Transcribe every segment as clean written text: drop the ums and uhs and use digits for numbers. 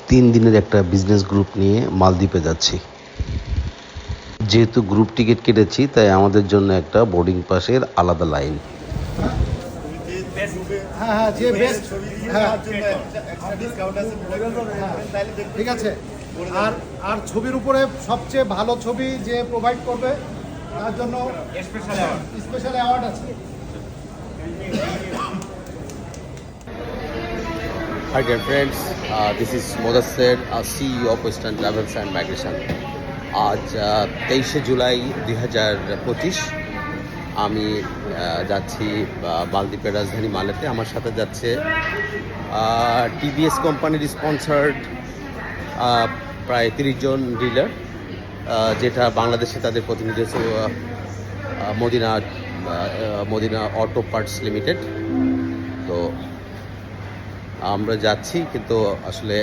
3 দিনের একটা business group নিয়ে মালদ্বীপে যাচ্ছি। যেহেতু গ্রুপ টিকিট কেটেছি তাই আমাদের জন্য একটা বোর্ডিং পাসের আলাদা লাইন। ঠিক আছে। আর আর ছবির উপরে সবচেয়ে ভালো ছবি যে প্রোভাইড করবে তার জন্য স্পেশাল অ্যাওয়ার্ড আছে। Hi dear friends, this is Modassir, CEO of Western Travels and Migration. আজ 23 জুলাই 2025 আমি যাচ্ছি মালদ্বীপের রাজধানী মালেতে। আমার সাথে যাচ্ছে টিভিএস কোম্পানির স্পন্সার্ড প্রায় 30 জন ডিলার, যেটা বাংলাদেশে তাদের প্রতিনিধি হচ্ছে মদিনা অটো পার্টস লিমিটেড। তো আমরা যাচ্ছি, কিন্তু আসলে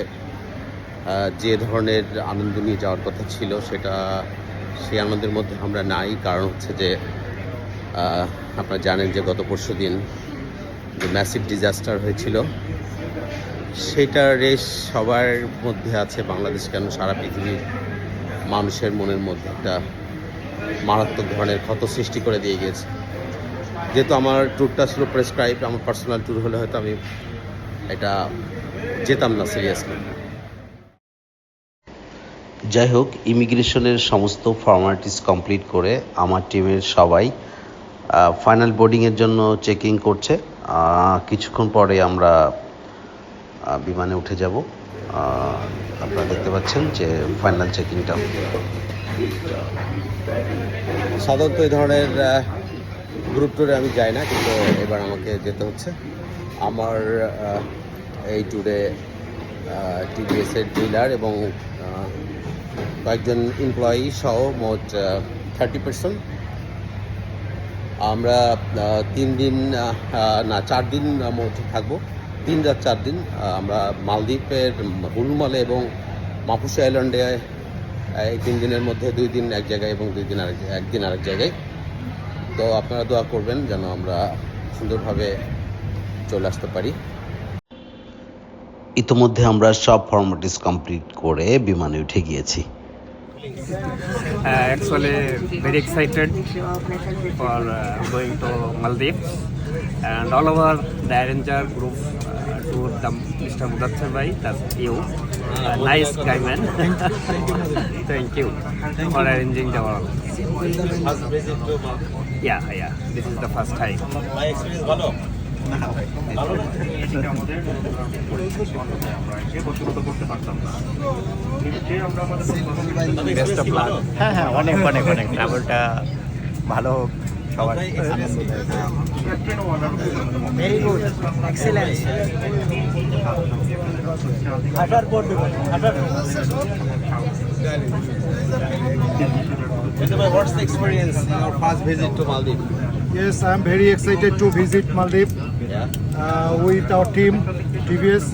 যে ধরনের আনন্দ নিয়ে যাওয়ার কথা ছিল সেই আনন্দের মধ্যে আমরা নাই। কারণ হচ্ছে যে আপনারা জানেন যে গত পরশু দিন যে ম্যাসিভ ডিজাস্টার হয়েছিল, সেটার রেশ সবার মধ্যে আছে। বাংলাদেশ কেন, সারা পৃথিবীর মানুষের মনের মধ্যে একটা মারাত্মক ধরনের ক্ষত সৃষ্টি করে দিয়ে গিয়েছে। যেহেতু আমার ট্যুরটা ছিল প্রেসক্রাইব, আমার পার্সোনাল ট্যুর হলে হয়তো আমি এটা যেতাম না সিরিয়াসলি। যাই হোক, ইমিগ্রেশনের সমস্ত ফর্মালিটিস কমপ্লিট করে আমার টিমের সবাই ফাইনাল বোর্ডিংয়ের জন্য চেকিং করছে। কিছুক্ষণ পরে আমরা বিমানে উঠে যাব। আপনারা দেখতে পাচ্ছেন যে ফাইনাল চেকিংটা। সাধারণত এই ধরনের গ্রুপ ট্যুরে আমি যাই না, কিন্তু এবার আমাকে যেতে হচ্ছে। আমার এই ট্যুরে টিভিএসের ডিলার এবং কয়েকজন এমপ্লয়ি সহ মোট 30%। আমরা 4 দিন মোট থাকবো, 3 রাত 4 দিন। আমরা মালদ্বীপের হুলমালে এবং মাপুসা আইল্যান্ডে এই 3 দিনের মধ্যে 2 দিন এক জায়গায় এবং 2 দিন একদিন আরেক জায়গায়। তো আপনারা দোয়া করবেন যেন আমরা সুন্দরভাবে চলে আসতে পারি। ইতোমধ্যে আমরা সব ফর্মালিটিস কমপ্লিট করে বিমানে উঠে গিয়েছি। Actually, very excited for going to Maldives, and all over the arranger group to the Mr. Modassir bhai, that's you, nice guy man. Thank you for arranging the world. First visit to Maldives. Yeah, this is the first time. My experience ভালো। Best of luck. হ্যাঁ, অনেক ট্রাভেলটা ভালো হোক সবার। Very good, excellence. What's the experience in your first visit to Maldives? Yes, I am very excited to visit Maldives with our team TVS.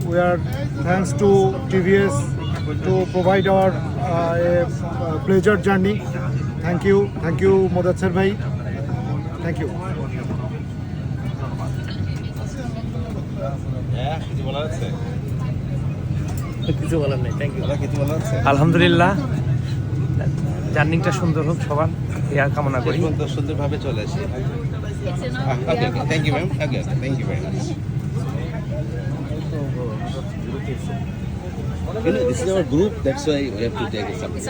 We are thanks to TVS to provide our pleasure journey. Thank you Modassir bhai. Thank you. কিছু বলার আছে? কিছু বলার নেই, thank you. কিছু বলার আছে? আলহামদুলিল্লাহ, জার্নিটা সুন্দর হোক সবার কামনা করি। তো সুন্দরভাবে চলে আসি। Thank you ma'am. Thank you very much. This is our group, that's why we have to take something.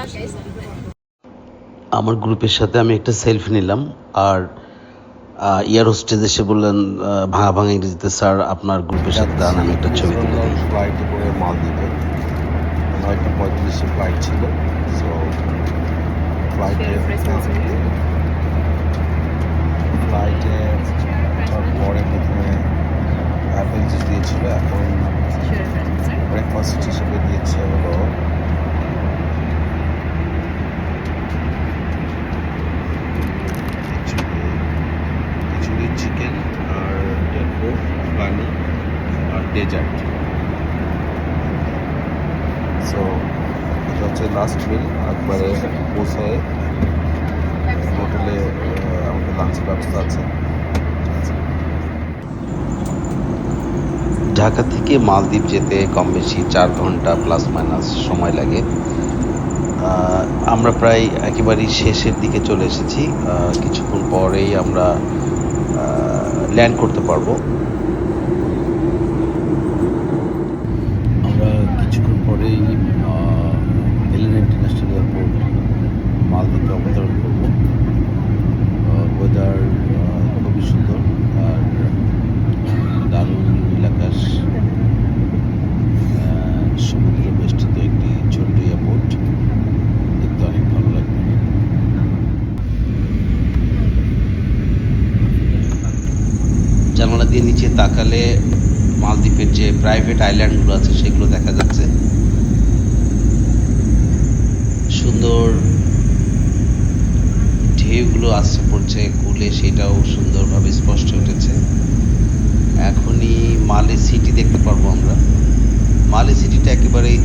আমার গ্রুপের সাথে আমি একটা সেলফি নিলাম, আর এয়ার হোস্টেস এসে বললেন ভাঙা ইংরেজিতে, স্যার আপনার গ্রুপের সাথে দাঁড়ান, আমি একটা ছবি তুলে দিই। ফ্লাইটে করে মালদ্বীপে 9:35 ফ্লাইট ছিল। সো ফ্লাইটে পরে প্রথমে অ্যাপেল জুস দিয়েছিল, এখন ব্রেকফাস্ট হিসেবে দিয়েছে হলো খিচুড়ি, চিকেন আর বানি আর ডেজার্ট। সো এটা হচ্ছে লাস্ট মিল। একবারে পৌঁছায় হোটেলে আমাদের লাঞ্চের ব্যবস্থা আছে। ঢাকা থেকে মালদ্বীপ যেতে কম বেশি 4 ঘন্টা প্লাস মাইনাস সময় লাগে। আমরা প্রায় একেবারেই শেষের দিকে চলে এসেছি। কিছুক্ষণ পরেই আমরা ল্যান্ড করতে পারবো। আমরা কিছুক্ষণ পরেই হেলেনা ইন্টারন্যাশনাল এয়ারপোর্ট মালদ্বীপে অবতরণ করবো। ওয়েদার খুবই সুন্দর আর দারুণ নীলাকাশ, সমুদ্র বেষ্টিত একটি ছোট্ট এয়ারপোর্ট, দেখতে অনেক ভালো লাগবে। জানালা দিয়ে নিচে তাকালে মালদ্বীপের যে প্রাইভেট আইল্যান্ডগুলো আছে সেগুলো দেখা যাচ্ছে। সুন্দর ঢেউগুলো আসছে পড়ছে কুলে, সেটাও সুন্দরভাবে স্পষ্ট উঠেছে। এখনই মালে সিটি দেখতে পারবো আমরা। মালে সিটিটা একেবারেই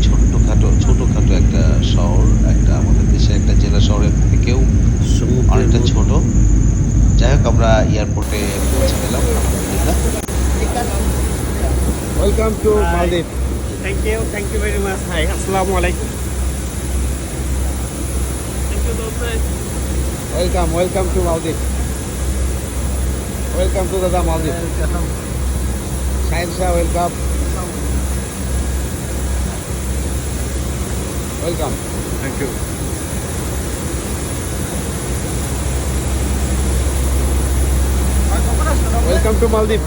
ছোটোখাটো একটা শহর, একটা আমাদের দেশের একটা জেলা শহরের থেকেও অনেকটা ছোট। যাই হোক, আমরা এয়ারপোর্টে পৌঁছে গেলাম আলহামদুলিল্লাহ। ওয়েলকাম টু মালদ্বীপ। Thank you very much. Hi, assalamu alaikum. Thank you, Dr. Welcome to Maldwip. Welcome to dada Maldwip. Shahin Shah welcome. Welcome. Thank you. Welcome to Maldwip.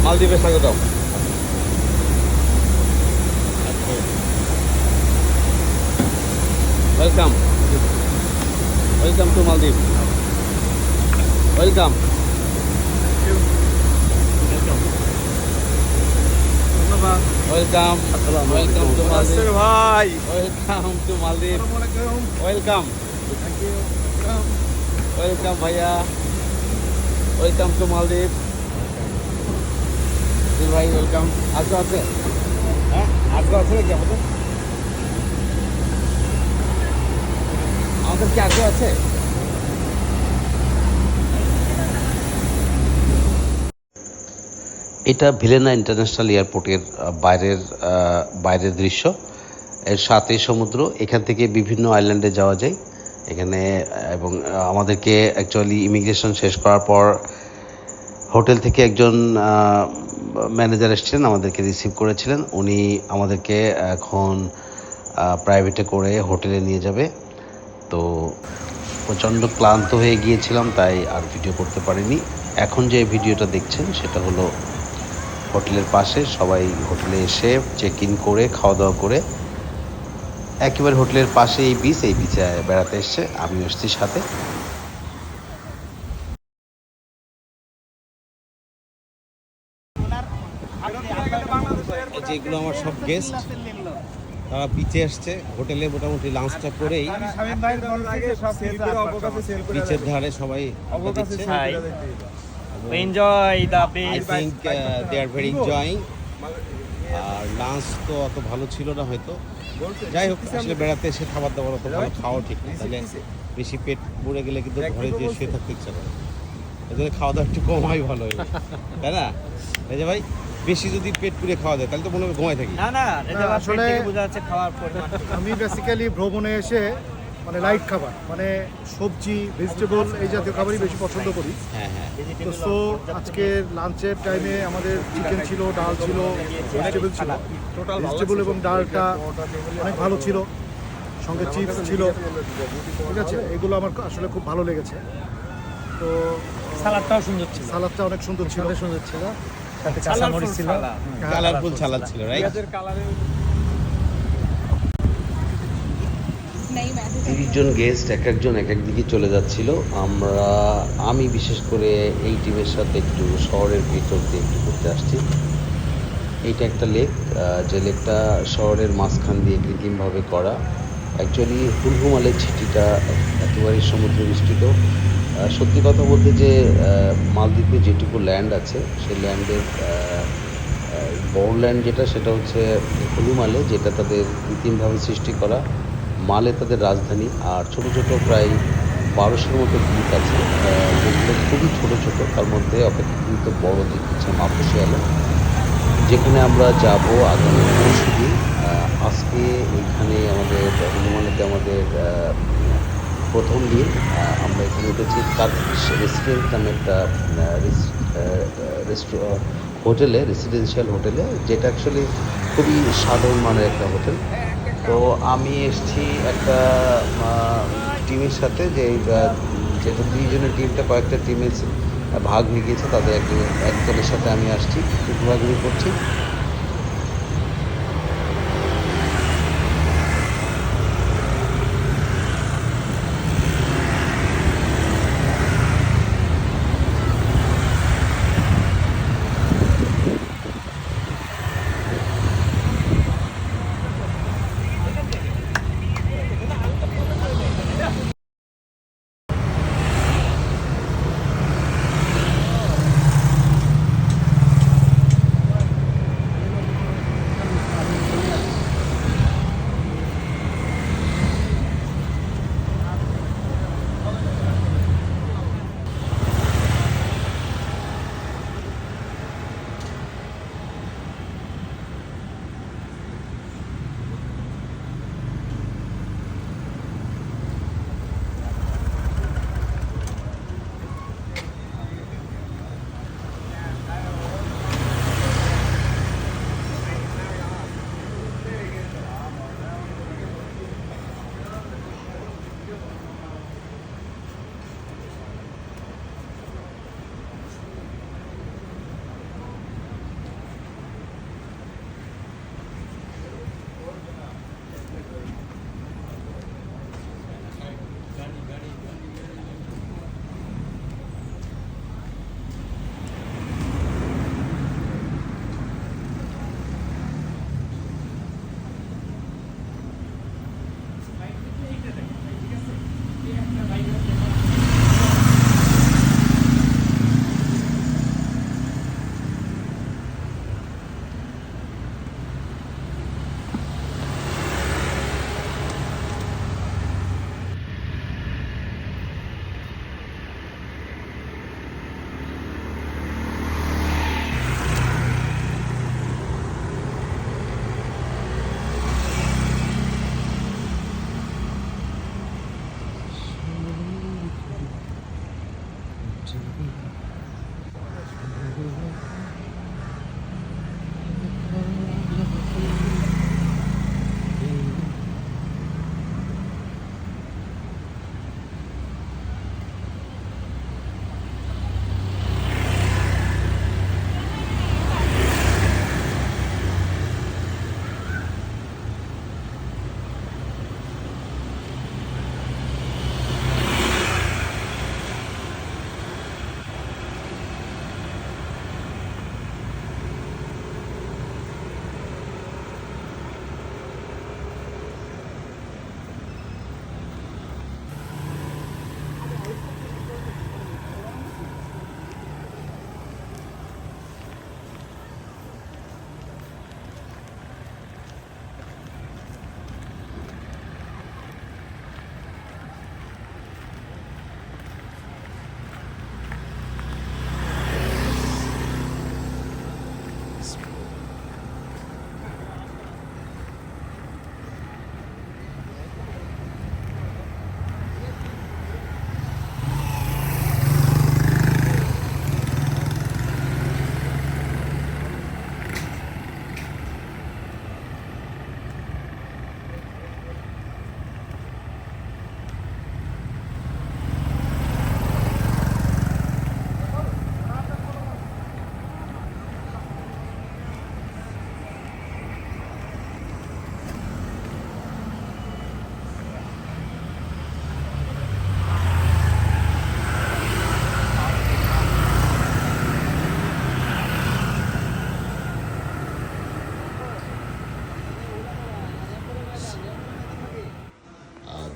মালদ্বীপে স্বাগতম। Welcome. Welcome to Maldives. Welcome. Welcome. Welcome to Maldives. Bhai. Welcome to Maldives. Welcome. Thank you. Welcome, bhaiya. Welcome to Maldives. ভাই welcome. আজকে আছে? হ্যাঁ, আজকে আছে নাকি আমাদের? আমাদের কি আজকে আছে? এটা ভিলেনা ইন্টারন্যাশনাল এয়ারপোর্টের বাইরের দৃশ্য। এর সাথে সমুদ্র, এখান থেকে বিভিন্ন আইল্যান্ডে যাওয়া যায় এখানে। এবং আমাদেরকে অ্যাকচুয়ালি ইমিগ্রেশন শেষ করার পর হোটেল থেকে একজন ম্যানেজার এসেছিলেন, আমাদেরকে রিসিভ করেছিলেন। উনি আমাদেরকে এখন প্রাইভেটে করে হোটেলে নিয়ে যাবে। তো প্রচণ্ড ক্লান্ত হয়ে গিয়েছিলাম, তাই আর ভিডিও করতে পারিনি। এখন যে ভিডিওটা দেখছেন সেটা হলো হোটেলের পাশে সবাই হোটেলে এসে চেক ইন করে খাওয়া দাওয়া করে একেবারে হোটেলের পাশে এই বিচে বেড়াতে এসছে। আমি এসছি সাথে। যেগুলো আমার সব গেস্ট, তারা বিচে আসছে। হোটেলে মোটামুটি লাঞ্চটা করেই বিচের ধারে সবাই আড্ডা দিচ্ছে। Hi. We enjoy the I beach. think they are very enjoying. আর লাঞ্চ তো অত ভালো ছিল না হয়তো। যাই হোক, আসলে বেড়াতে এসে খাবার দাবার অত ভালো খাওয়া ঠিক না, তাহলে বেশি পেট ভরে গেলে কিন্তু ঘরে যেয়ে শুয়ে থাকতে ইচ্ছা করে। এই জন্য খাওয়া দাওয়া একটু কমাই ভালো হয়, তাই না? এই যে ভাই, বেশি যদি পেট পুড়ে খাওয়া যায় তাহলে তো মনে হয় ঘুমাই থাকি। না, এটা আসলে আসলে বোঝা যাচ্ছে খাওয়ার পরিমাণ। আমি বেসিক্যালি ভ্রমণে এসে মানে লাইট খাবার, মানে সবজি, ভেজিটেবল এই জাতীয় খাবারই বেশি পছন্দ করি। হ্যাঁ হ্যাঁ, তো সো আজকে লাঞ্চের টাইমে আমাদের চিকেন ছিল, ডাল ছিল, ভেজিটেবল ছিল। ভেজিটেবল এবং ডালটা অনেক ভালো ছিল, সঙ্গে চিপস ছিল। ঠিক আছে, এগুলো আমার আসলে খুব ভালো লেগেছে। তো সালাদটাও সুন্দর ছিল। সালাদটা অনেক সুন্দর ছিল। সাথে কাঁচা মরিচ ছিল। কালারফুল সালাদ ছিল, রাইট? 30 জন গেস্ট এক একজন এক দিকে চলে যাচ্ছিল। আমি বিশেষ করে এই টিমের সাথে একটু শহরের ভিতর দিয়ে একটু ঘুরতে আসছি। এইটা একটা লেক, যে লেকটা শহরের মাঝখান দিয়ে কৃত্রিমভাবে করা। অ্যাকচুয়ালি হুলহুমালের ছিটিটা একেবারে সমুদ্র বিস্তৃত। সত্যি কথা বলতে যে মালদ্বীপে যেটুকু ল্যান্ড আছে সেই ল্যান্ডের বড় ল্যান্ড যেটা, সেটা হচ্ছে হুলুমালে, যেটা তাদের কৃত্রিমভাবে সৃষ্টি করা। মালে তাদের রাজধানী। আর ছোট ছোট প্রায় 1200-র মতো বুথ আছে, যেগুলো খুবই ছোটো ছোটো, তার মধ্যে অপেক্ষাকৃত বড় দিক হচ্ছে মাপুসি আলম, যেখানে আমরা যাব আগামী পরশুদিন। আজকে এইখানে আমাদের হনুমানেতে আমাদের প্রথম দিন। আমরা এখানে উঠেছি টার্কিশ রেস্টুরেন্ট নামে একটা হোটেলে, রেসিডেন্সিয়াল হোটেলে, যেটা অ্যাকচুয়ালি খুবই সাধারণ মানের একটা হোটেল। তো আমি এসেছি একটা টিমের সাথে, যেটা দুইজনের টিমটা কয়েকটা টিমের ভাগ হয়ে গিয়েছে, তাদের একজনের সাথে আমি আসছি, ঘোরাঘুরি করছি।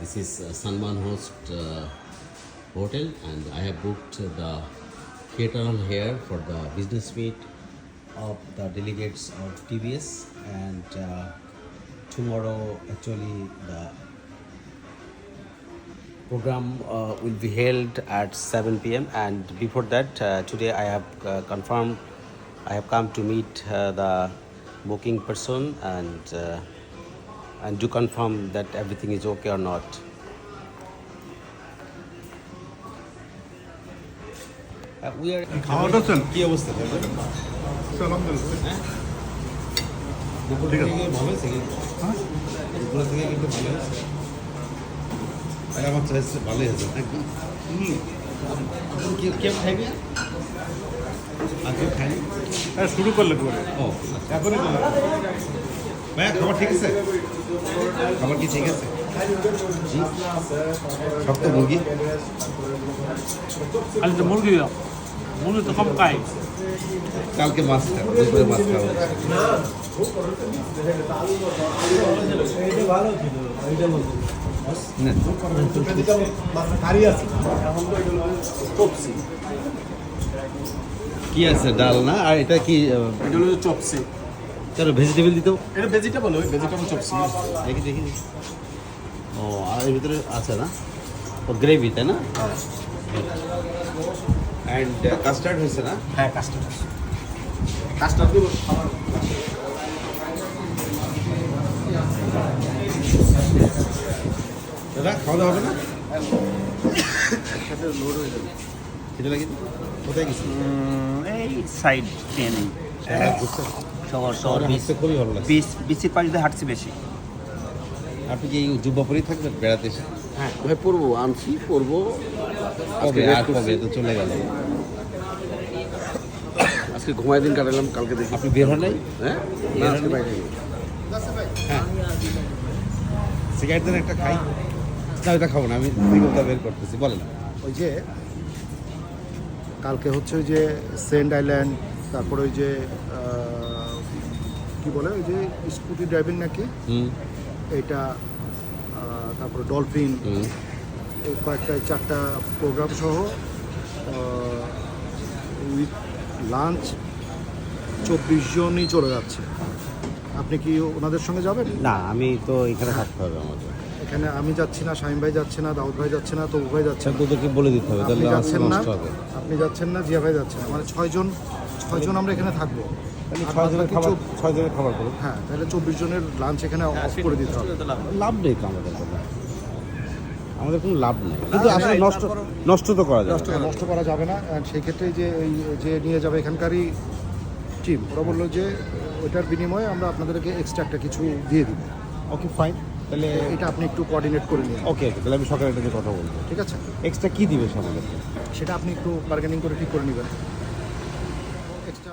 This is Sanman Host Hotel, and I have booked the theatre hall here for the business meet of the delegates of TBS, and tomorrow actually the program will be held at 7 p.m. and before that today I have confirmed I have come to meet the booking person and to confirm that everything is okay or not. We are খাওয়া করছেন কি অবস্থা আলহামদুলিল্লাহ দুপুর থেকে ভালো হয়েছে কিন্তু দুপুর থেকে কিন্তু ভালো হয়েছে আমার চয়েস ভালোই হয়েছে নাকি কেউ খাইনি আর কেউ খাইনি হ্যাঁ শুরু করলে পরে ও এখনই তো ভাইয়া খাবার ঠিক আছে খাবার কি ঠিক আছে জি সব তো মুরগি আজ তো মুরগি মুরগি তো কম খাই কালকে মাছ খাবো দুপুরে মাছ খাবো না কি আছে ডাল না আর এটা কি এটা হলো চপসি চলো ভেজিটেবল দিতেও এটা ভেজিটেবল ওই ভেজিটেবল চপসি দেখি দেখি দেখি। ও আর এর ভিতরে আছে না ও গ্রেভি তাই না অ্যান্ড কাস্টার্ড হয়েছে না হ্যাঁ কাস্টার্ড কাস্টার্ড দিব দাদা খাওয়া দাওয়া হবে না খেতে লাগে কোথায় গেছি এই সাইড ট্রেন শহর শহর হাঁটতে খুবই ভালো লাগে বিচের পাশ দিয়ে হাঁটছি বেশি আপনি কি যুবাপুরেই থাকবেন বেড়াতে এসে হ্যাঁ ভাই পড়বো আনছি পড়বো কবে আর কবে তো চলে গেল আজকে ঘুমায় দিন কাটালাম কালকে দেখি আপনি বের হন নাই হ্যাঁ না আজকে বাইরে নেই। সিগারেট দেন একটা খাই না ওটা খাবো না আমি ওটা বের করতেছি বলেন ওই যে কালকে হচ্ছে ওই যে সেন্ট আইল্যান্ড তারপরে ওই যে কি বলে ওই যে স্কুটি ড্রাইভিং নাকি হুম এইটা তারপরে ডলফিন হুম এই কয়েকটা 4টা প্রোগ্রাম সহ উইথ লাঞ্চ 24 জনই চলে যাচ্ছে আপনি কি ওনাদের সঙ্গে যাবেন না আমি তো এখানে থাকতে হবে আমাদের এখানে আমি যাচ্ছি না শাহিম ভাই যাচ্ছে না দাউদ ভাই যাচ্ছে না তবু ভাই যাচ্ছে না তোদেরকে বলে দিতে হবে আপনি তাহলে যাচ্ছেন না নষ্ট হবে আপনি যাচ্ছেন না জিয়া ভাই যাচ্ছে না মানে 6 জন আমরা এখানে থাকবো তাহলে আর 6 জনের বাকি খাবার 6 জনের খাবার করুন হ্যাঁ তাহলে 24 জনের লাঞ্চ এখানে অফ করে দিতে হবে লাভ নেই তো আমাদের কোনো আমাদের কোনো লাভ নেই কিন্তু আসলে নষ্ট তো করা যাবে না। নষ্ট করা যাবে না আর সেই ক্ষেত্রে যে এই যে নিয়ে যাবে এখানকারই টিম ওরা বললো যে ওইটার বিনিময়ে আমরা আপনাদেরকে এক্সট্রা একটা কিছু দিয়ে দিব ওকে ফাইন তাহলে এটা আপনি একটু কোঅর্ডিনেট করে নিন ওকে ওকে তাহলে আমি সকালে এটা নিয়ে কথা বলবো ঠিক আছে এক্সট্রা কি দিবে সে আমাদেরকে সেটা আপনি একটু বার্গেনিং করে ঠিক করে নেবেন এক্সট্রা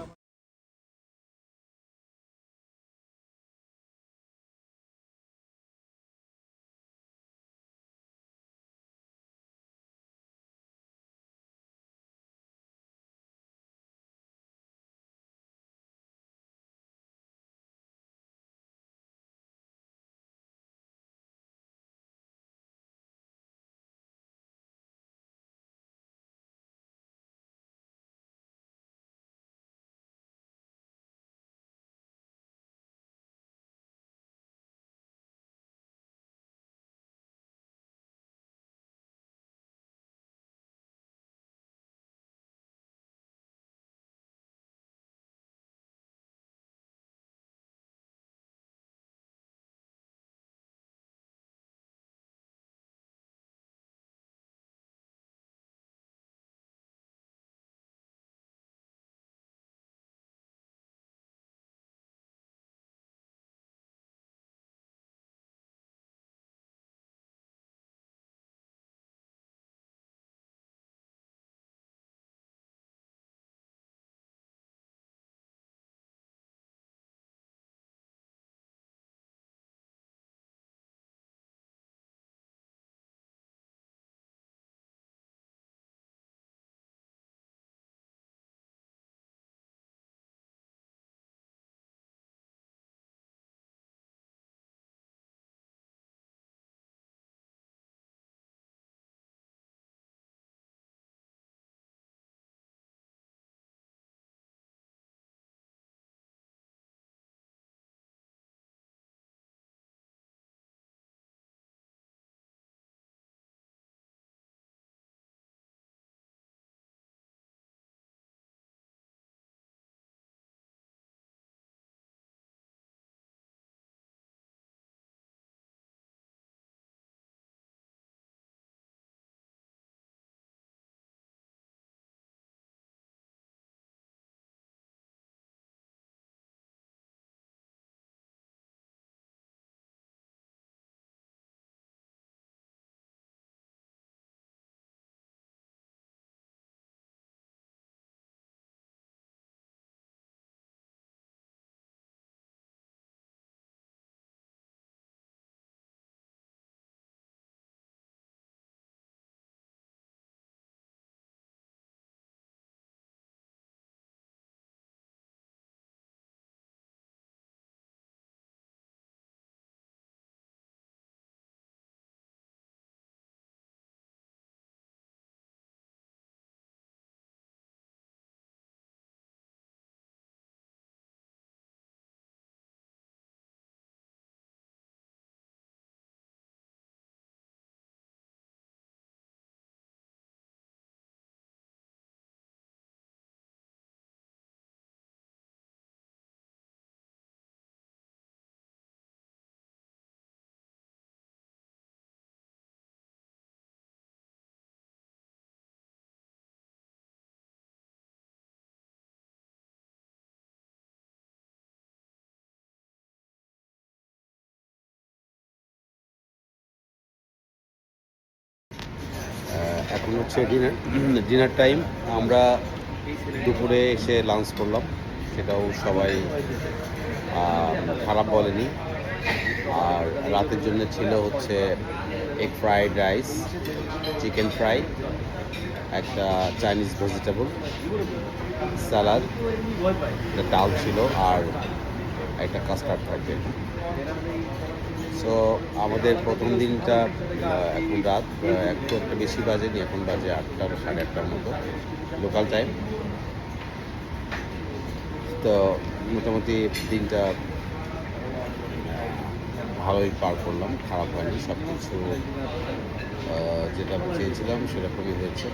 এখন হচ্ছে ডিনার টাইম। আমরা দুপুরে এসে লাঞ্চ করলাম, সেটাও সবাই খারাপ বলেনি। আর রাতের জন্য ছিল হচ্ছে egg fried rice, chicken fry, একটা চাইনিজ ভেজিটেবল স্যালাড, একটা ডাল ছিল, আর একটা কাস্টার্ড থাকবে। সো আমাদের প্রথম দিনটা এখন রাত একটু বেশি বাজেনি, এখন বাজে 8টা 8:30টার মতো লোকাল টাইম। তো মোটামুটি দিনটা ভালোই পার করলাম, খারাপ হয়নি। সব কিছু যেটা চেয়েছিলাম সেরকমই হয়েছে,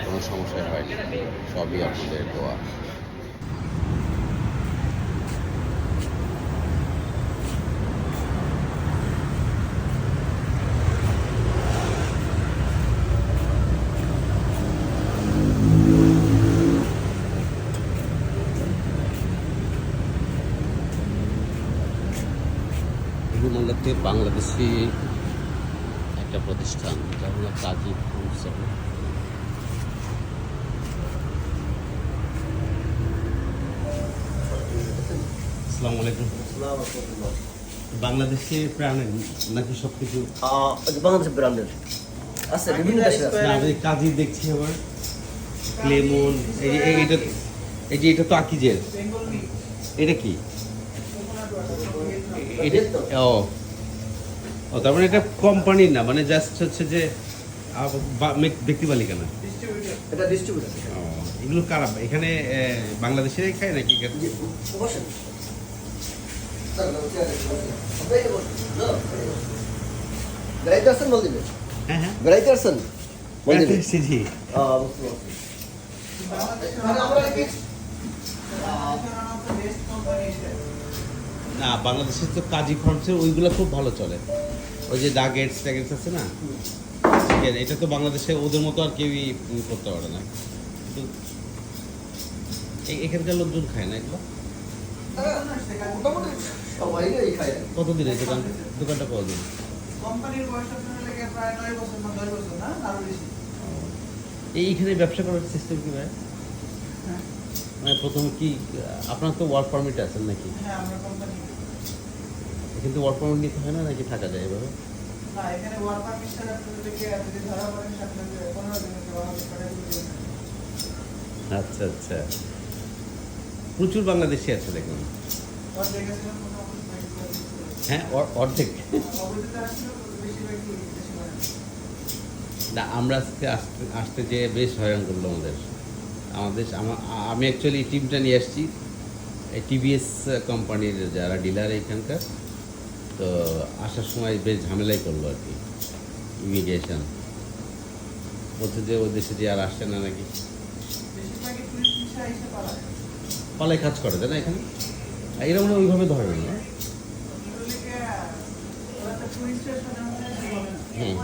কোনো সমস্যা হয়নি। সবই আপনাদের দোয়া। মূলত বাংলাদেশি একটা প্রতিষ্ঠান, যেটা হলো কাজী ফুডস। আসসালামু আলাইকুম। বাংলাদেশে প্রাণের নাকি সব কিছু? বাংলাদেশের ব্র্যান্ডের আছে, বিভিন্ন দেশে আছে। না, আমি কাজী দেখছি আবার লেমন, এই যে এটা তো আকিজের। এটা কি? এটা ও তার মানে এটা কোম্পানির না, মানে জাস্ট হচ্ছে যে ব্যক্তি মালিকানা। এটা ডিস্ট্রিবিউটর। এগুলো কারা এখানে বাংলাদেশেরই খায় নাকি? বসেন বেড়াইতে আসছেন মলদ্বীপে? হ্যাঁ হ্যাঁ, বেড়াইতে আসছেন মলদ্বীপে? জি। না, বাংলাদেশের তো কাজী ফার্মসের ওইগুলো খুব ভালো চলে। ওই যে টার্গেটস আছে না, এটা তো বাংলাদেশে ওদের মতো আর কেউই করতে পারে না। কিন্তু এখানকার লোকজন খায় না এগুলো। কতদিন এই দোকানটা কতদিন? এইখানে ব্যবসা করার সিস্টেম কি ভাই? মানে প্রথমে কি আপনার তো ওয়ার্ক পারমিট আছেন নাকি? কিন্তু ওয়ার্ক পারমিট নিতে হয় না নাকি থাকা যায় এভাবে? আচ্ছা আচ্ছা, প্রচুর বাংলাদেশি আছে দেখুন। হ্যাঁ, অর্ধেক। না, আমরা আসতে যে বেশ হয়রান করলো আমাদের। আমি অ্যাকচুয়ালি টিমটা নিয়ে আসছি, এই টিভিএস কোম্পানির যারা ডিলার এখানকার। তো আসার সময় বেশ ঝামেলাই করলো আর কি, ইমিগ্রেশন বলছে যে ওই দেশে যে আর আসছে না নাকি, পালাই কাজ করে তাই না এখানে। এরা মানে ওইভাবে ধরে না। হুম।